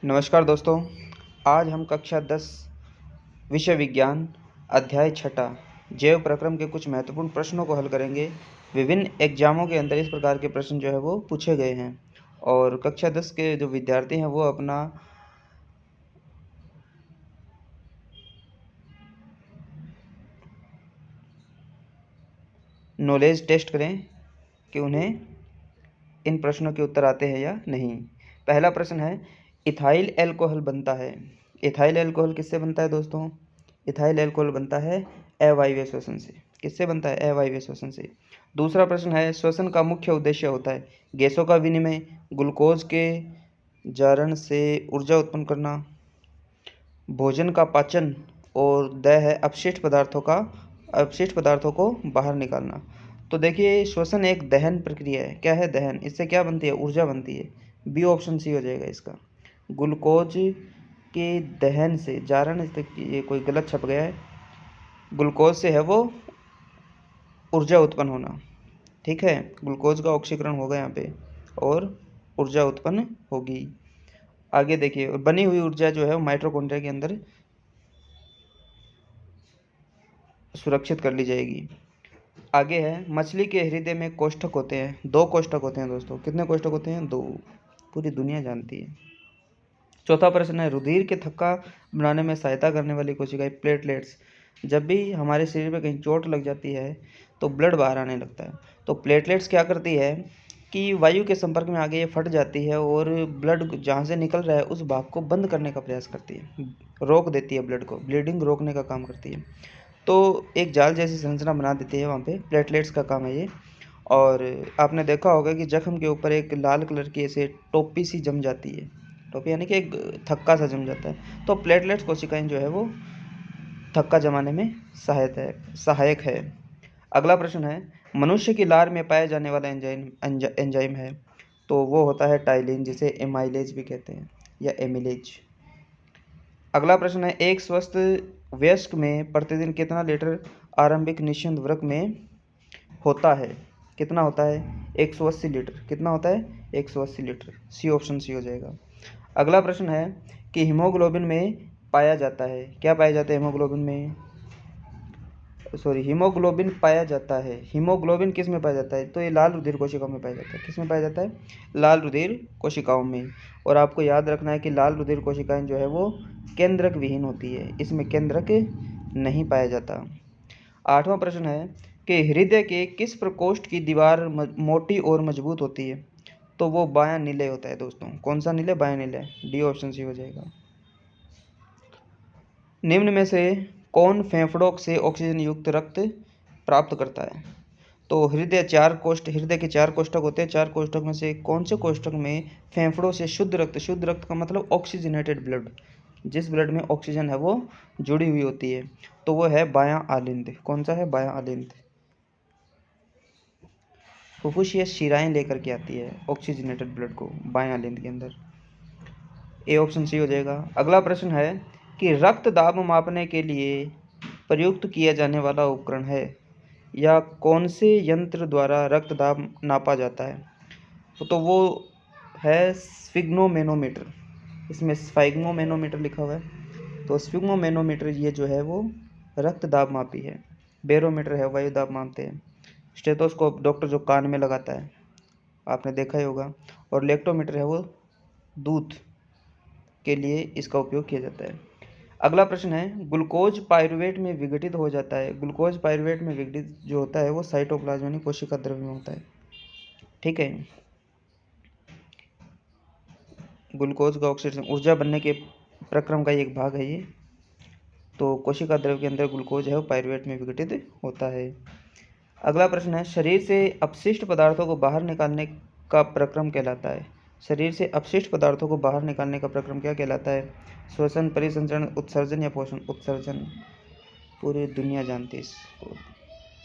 नमस्कार दोस्तों। आज हम कक्षा 10 विषय विज्ञान अध्याय 6 जैव प्रक्रम के कुछ महत्वपूर्ण प्रश्नों को हल करेंगे। विभिन्न एग्जामों के अंदर इस प्रकार के प्रश्न जो है वो पूछे गए हैं और कक्षा 10 के जो विद्यार्थी हैं वो अपना नॉलेज टेस्ट करें कि उन्हें इन प्रश्नों के उत्तर आते हैं या नहीं। पहला प्रश्न है, इथाइल एल्कोहल बनता है। इथाइल एल्कोहल किससे बनता है दोस्तों? इथाइल एल्कोहल बनता है अवायवीय श्वसन से। किससे बनता है? अवायवीय श्वसन से। दूसरा प्रश्न है, श्वसन का मुख्य उद्देश्य होता है गैसों का विनिमय, ग्लूकोज के जारण से ऊर्जा उत्पन्न करना, भोजन का पाचन और द है अपशिष्ट पदार्थों को बाहर निकालना। तो देखिए, श्वसन एक दहन प्रक्रिया है। क्या है? दहन। इससे क्या बनती है? ऊर्जा बनती है। बी ऑप्शन सी हो जाएगा इसका। ग्लूकोज के दहन से जारण, ये कोई गलत छप गया है। ग्लूकोज से है वो ऊर्जा उत्पन्न होना। ठीक है, ग्लूकोज का ऑक्सीकरण होगा यहाँ पे और ऊर्जा उत्पन्न होगी। आगे देखिए, बनी हुई ऊर्जा जो है वो माइटोकॉन्ड्रिया के अंदर सुरक्षित कर ली जाएगी। आगे है, मछली के हृदय में कोष्ठक होते हैं। 2 कोष्ठक होते हैं दोस्तों। कितने कोष्ठक होते हैं? 2। पूरी दुनिया जानती है। चौथा प्रश्न है, रुधिर के थक्का बनाने में सहायता करने वाली कोशिकाएं प्लेटलेट्स। जब भी हमारे शरीर में कहीं चोट लग जाती है तो ब्लड बाहर आने लगता है। तो प्लेटलेट्स क्या करती है कि वायु के संपर्क में आगे ये फट जाती है और ब्लड जहाँ से निकल रहा है उस भाग को बंद करने का प्रयास करती है, रोक देती है ब्लड को, ब्लीडिंग रोकने का काम करती है। तो एक जाल जैसी संरचना बना देती है वहाँ पे, प्लेटलेट्स का काम है ये। और आपने देखा होगा कि जख्म के ऊपर एक लाल कलर की ऐसे टोपी सी जम जाती है। टोपी यानी कि एक थक्का सा जम जाता है। तो प्लेटलेट्स कोशिकाएं जो है वो थक्का जमाने में सहायक है। अगला प्रश्न है, मनुष्य की लार में पाया जाने वाला एंजाइम है। तो वो होता है टाइलिन, जिसे एमाइलेज भी कहते हैं या एमिलेज। अगला प्रश्न है, एक स्वस्थ वयस्क में प्रतिदिन कितना लीटर आरंभिक निस्यंद वृक्क में होता है? कितना होता है? 180 लीटर। कितना होता है? 180 लीटर। सी ऑप्शन सी हो जाएगा। अगला प्रश्न है कि हीमोग्लोबिन में पाया जाता है। क्या पाया जाता है हीमोग्लोबिन में? हीमोग्लोबिन पाया जाता है। हीमोग्लोबिन किस में पाया जाता है? तो ये लाल रुधिर कोशिकाओं में पाया जाता है। किस में पाया जाता है? लाल रुधिर कोशिकाओं में। और आपको याद रखना है कि लाल रुधिर कोशिकाएं जो है वो केंद्रक विहीन होती है, इसमें केंद्रक नहीं पाया जाता। 8वां प्रश्न है कि हृदय के किस प्रकोष्ठ की दीवार मोटी और मजबूत होती है? तो वो बायां निलय होता है दोस्तों। कौन सा निलय? बायां निलय। डी ऑप्शन सी हो जाएगा। निम्न में से कौन फेफड़ों से ऑक्सीजन युक्त रक्त प्राप्त करता है? तो हृदय के 4 कोष्ठक होते हैं। 4 कोष्ठक में से कौन से कोष्ठक में फेफड़ों से शुद्ध रक्त का मतलब ऑक्सीजनेटेड ब्लड, जिस ब्लड में ऑक्सीजन है वो जुड़ी हुई होती है, तो वो है बायां आलिंद। कौन सा है? बायां आलिंद। फुफ्फुसिया शिराएं लेकर के आती है ऑक्सीजनेटेड ब्लड को बायां आलिंद के अंदर। ए ऑप्शन सी हो जाएगा। अगला प्रश्न है कि रक्त दाब मापने के लिए प्रयुक्त किया जाने वाला उपकरण है या कौन से यंत्र द्वारा रक्त दाब नापा जाता है? तो वो है स्फिग्नोमेनोमीटर। इसमें स्फिग्नोमेनोमीटर लिखा हुआ है। तो स्फिग्नोमेनोमीटर ये जो है वो रक्त दाब मापी है। बैरोमीटर है, वायु दाब मापते हैं। स्टेथोस्कोप डॉक्टर जो कान में लगाता है, आपने देखा ही होगा। और लेक्टोमीटर है वो दूध के लिए इसका उपयोग किया जाता है। अगला प्रश्न है, ग्लूकोज पाइरुवेट में विघटित हो जाता है। ग्लूकोज पाइरुवेट में विघटित जो होता है वो साइटोप्लाज्म यानी कोशिका द्रव्य में होता है। ठीक है, ग्लूकोज का ऑक्सीडेशन ऊर्जा बनने के प्रक्रम का एक भाग है ये। तो कोशिका द्रव्य के अंदर ग्लूकोज है वो पाइरुवेट में विघटित होता है। अगला प्रश्न है, शरीर से अपशिष्ट पदार्थों को बाहर निकालने का प्रक्रम कहलाता है। शरीर से अपशिष्ट पदार्थों को बाहर निकालने का प्रक्रम क्या कहलाता है? श्वसन, परिसंचरण, उत्सर्जन या पोषण? उत्सर्जन। पूरी दुनिया जानती है इसको,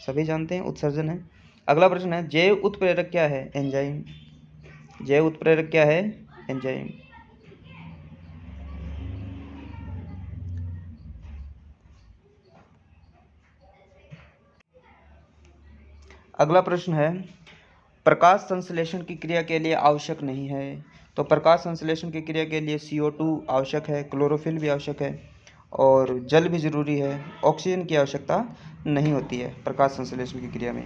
सभी जानते हैं, उत्सर्जन है। अगला प्रश्न है, जैव उत्प्रेरक क्या है? एंजाइम। जैव उत्प्रेरक क्या है? एंजाइम। अगला प्रश्न है, प्रकाश संश्लेषण की क्रिया के लिए आवश्यक नहीं है। तो प्रकाश संश्लेषण की क्रिया के लिए CO2 आवश्यक है, क्लोरोफिल भी आवश्यक है और जल भी ज़रूरी है। ऑक्सीजन की आवश्यकता नहीं होती है प्रकाश संश्लेषण की क्रिया में।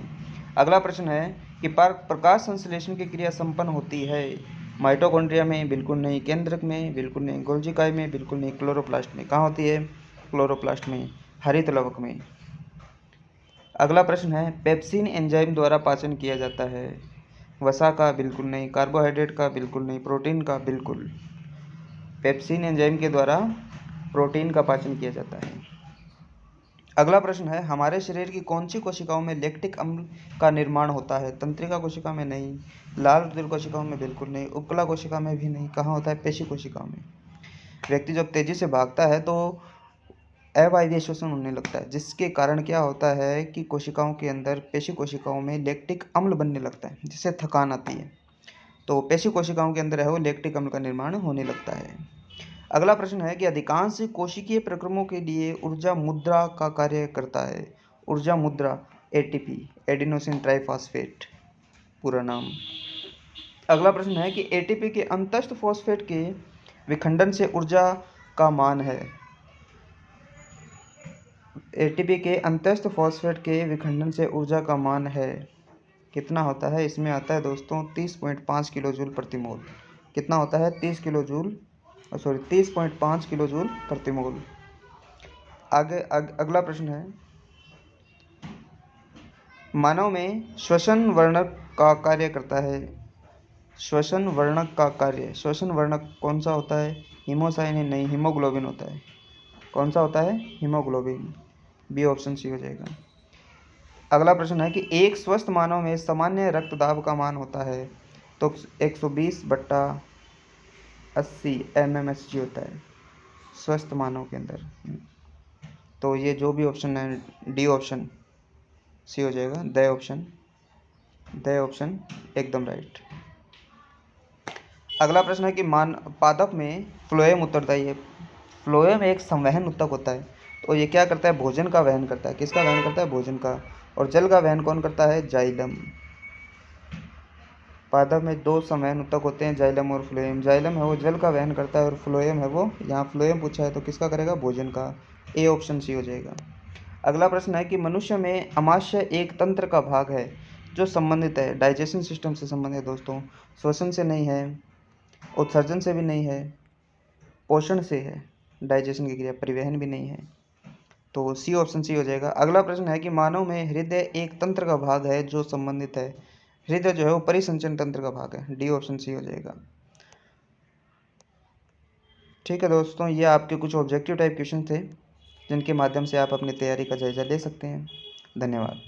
अगला प्रश्न है कि प्रकाश संश्लेषण की क्रिया संपन्न होती है माइटोकॉन्ड्रिया में, बिल्कुल नहीं। केंद्रक में, बिल्कुल नहीं। गोल्गी काई में, बिल्कुल नहीं। क्लोरोप्लास्ट में। कहाँ होती है? क्लोरोप्लास्ट में, हरित लवक में। अगला प्रश्न है पेप्सिन एंजाइम द्वारा पाचन किया जाता है। वसा का, बिल्कुल नहीं। कार्बोहाइड्रेट का, बिल्कुल नहीं। प्रोटीन का, बिल्कुल। पेप्सिन एंजाइम के द्वारा प्रोटीन का पाचन किया जाता है। अगला प्रश्न है हमारे शरीर की कौन सी कोशिकाओं में लैक्टिक अम्ल का निर्माण होता है? तंत्रिका कोशिका में नहीं, लाल रुधिर कोशिकाओं में बिल्कुल नहीं, उपकला कोशिका में भी नहीं। कहाँ होता है? पेशी कोशिकाओं में। व्यक्ति जब तेजी से भागता है तो अवायवीय श्वसन होने लगता है, जिसके कारण क्या होता है कि कोशिकाओं के अंदर, पेशी कोशिकाओं में लैक्टिक अम्ल बनने लगता है, जिससे थकान आती है। तो पेशी कोशिकाओं के अंदर है वो लैक्टिक अम्ल का निर्माण होने लगता है। अगला प्रश्न है कि अधिकांश कोशिकीय प्रक्रमों के लिए ऊर्जा मुद्रा का कार्य करता है। ऊर्जा मुद्रा ATP, एडिनोसिन ट्राइफॉस्फेट पूरा नाम। अगला प्रश्न है कि ATP के अंतस्थ फॉस्फेट के विखंडन से ऊर्जा का मान है। ATP के अंतस्थ फॉस्फेट के विखंडन से ऊर्जा का मान है, कितना होता है? इसमें आता है दोस्तों 30.5 किलो जूल प्रति मोल। कितना होता है? 30.5 किलो जूल प्रति मोल। आगे अगला प्रश्न है मानव में श्वसन वर्णक का कार्य करता है। श्वसन वर्णक का कार्य, श्वसन वर्णक कौन सा होता है? हीमोसाइन नहीं, हीमोग्लोबिन होता है। कौन सा होता है? हीमोग्लोबिन। बी ऑप्शन सी हो जाएगा। अगला प्रश्न है कि एक स्वस्थ मानव में सामान्य रक्तदाब का मान होता है, तो 120/80 mmHg होता है स्वस्थ मानव के अंदर। तो ये जो भी ऑप्शन है, डी ऑप्शन सी हो जाएगा। द ऑप्शन एकदम राइट। अगला प्रश्न है कि पादप में फ्लोएम उत्तरदायी है। फ्लोएम एक संवहन ऊतक होता है, तो ये क्या करता है? भोजन का वहन करता है। किसका वहन करता है? भोजन का। और जल का वहन कौन करता है? जाइलम। पादप में दो संवहन ऊतक होते हैं, जाइलम और फ्लोएम। जाइलम है वो जल का वहन करता है और फ्लोएम है वो, यहाँ फ्लोएम पूछा है तो किसका करेगा? भोजन का। ए ऑप्शन सी हो जाएगा। अगला प्रश्न है कि मनुष्य में अमाशय एक तंत्र का भाग है जो संबंधित है डाइजेशन सिस्टम से संबंधित है दोस्तों। श्वसन से नहीं है, उत्सर्जन से भी नहीं है, पोषण से है, डाइजेशन की क्रिया, परिवहन भी नहीं है। तो सी ऑप्शन सी हो जाएगा। अगला प्रश्न है कि मानव में हृदय एक तंत्र का भाग है जो संबंधित है। हृदय जो है वो परिसंचरण तंत्र का भाग है। डी ऑप्शन सी हो जाएगा। ठीक है दोस्तों, ये आपके कुछ ऑब्जेक्टिव टाइप क्वेश्चन थे जिनके माध्यम से आप अपनी तैयारी का जायजा ले सकते हैं। धन्यवाद।